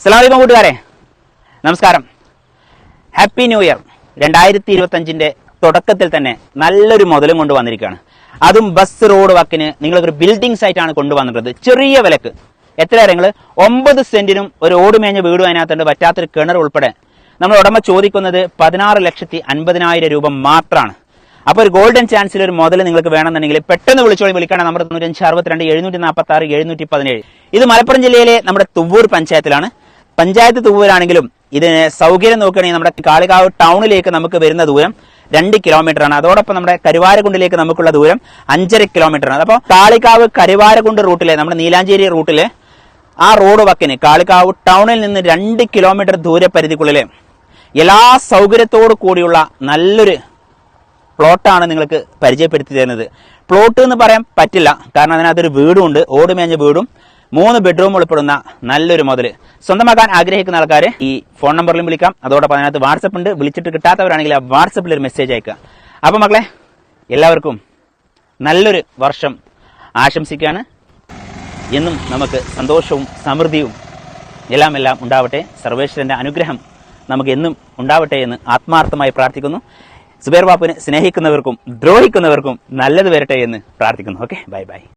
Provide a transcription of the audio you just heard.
അസ്സലാമു അലൈക്കും കൂട്ടുകാരെ, നമസ്കാരം. Happy new year. 2025 തുടക്കത്തിൽ തന്നെ നല്ലൊരു മുതലും കൊണ്ട് വന്നിരിക്കുകയാണ്. അതും ബസ് റോഡ് വക്കിന് നിങ്ങളൊരു ബിൽഡിംഗ് സൈറ്റാണ് കൊണ്ടുവന്നിട്ടുള്ളത്. ചെറിയ വിലക്ക്. എത്ര നിങ്ങൾ 9 സെന്റിനും ഒരു ഓടുമേഞ്ഞ വീടും അതിനകത്തുണ്ട്, പറ്റാത്തൊരു കിണർ ഉൾപ്പെടെ. നമ്മൾ ഉടമ ചോദിക്കുന്നത് 16,50,000 രൂപ മാത്രമാണ്. അപ്പോൾ ഒരു ഗോൾഡൻ ചാൻസിൽ ഒരു മുതൽ നിങ്ങൾക്ക് വേണമെന്നുണ്ടെങ്കിൽ പെട്ടെന്ന് വിളിക്കണം. നമ്മുടെ 9562 746 717. ഇത് മലപ്പുറം ജില്ലയിലെ നമ്മുടെ തുവ്വൂർ പഞ്ചായത്തിലാണ്. പഞ്ചായത്ത് തുവ്വൂരാണെങ്കിലും ഇതിന് സൗകര്യം നോക്കുകയാണെങ്കിൽ നമ്മുടെ കാളികാവ് ടൗണിലേക്ക് നമുക്ക് വരുന്ന ദൂരം 2 കിലോമീറ്ററാണ്. അതോടൊപ്പം നമ്മുടെ കരുവാരക്കുണ്ടിലേക്ക് നമുക്കുള്ള ദൂരം 5.5 കിലോമീറ്ററാണ്. അപ്പോൾ കാളികാവ് കരുവാരക്കുണ്ട് റൂട്ടിലെ നമ്മുടെ നീലാഞ്ചേരി റൂട്ടിലെ ആ റോഡ് വക്കിന് കാളികാവ് ടൗണിൽ നിന്ന് 2 കിലോമീറ്റർ ദൂരപരിധിക്കുള്ളിൽ എല്ലാ സൗകര്യത്തോടു കൂടിയുള്ള നല്ലൊരു പ്ലോട്ടാണ് നിങ്ങൾക്ക് പരിചയപ്പെടുത്തി തരുന്നത്. പ്ലോട്ട് എന്ന് പറയാൻ പറ്റില്ല, കാരണം അതിനകത്തൊരു വീടുമുണ്ട്, ഓടുമേഞ്ഞ വീടും 3 ബെഡ്റൂം ഉൾപ്പെടുന്ന നല്ലൊരു മുതൽ സ്വന്തമാക്കാൻ ആഗ്രഹിക്കുന്ന ആൾക്കാർ ഈ ഫോൺ നമ്പറിലും വിളിക്കാം. അതോടൊപ്പം അതിനകത്ത് വാട്സപ്പ് ഉണ്ട്. വിളിച്ചിട്ട് കിട്ടാത്തവരാണെങ്കിൽ ആ വാട്സപ്പിൽ ഒരു മെസ്സേജ് അയക്കുക. അപ്പം മക്കളെ, എല്ലാവർക്കും നല്ലൊരു വർഷം ആശംസിക്കുകയാണ്. എന്നും നമുക്ക് സന്തോഷവും സമൃദ്ധിയും എല്ലാം ഉണ്ടാവട്ടെ. സർവേശ്വരന്റെ അനുഗ്രഹം നമുക്ക് എന്നും ഉണ്ടാവട്ടെ എന്ന് ആത്മാർത്ഥമായി പ്രാർത്ഥിക്കുന്നു. സുബൈർ ബാപ്പുവിനെ സ്നേഹിക്കുന്നവർക്കും ദ്രോഹിക്കുന്നവർക്കും നല്ലത് വരട്ടെ എന്ന് പ്രാർത്ഥിക്കുന്നു. Okay, bye bye.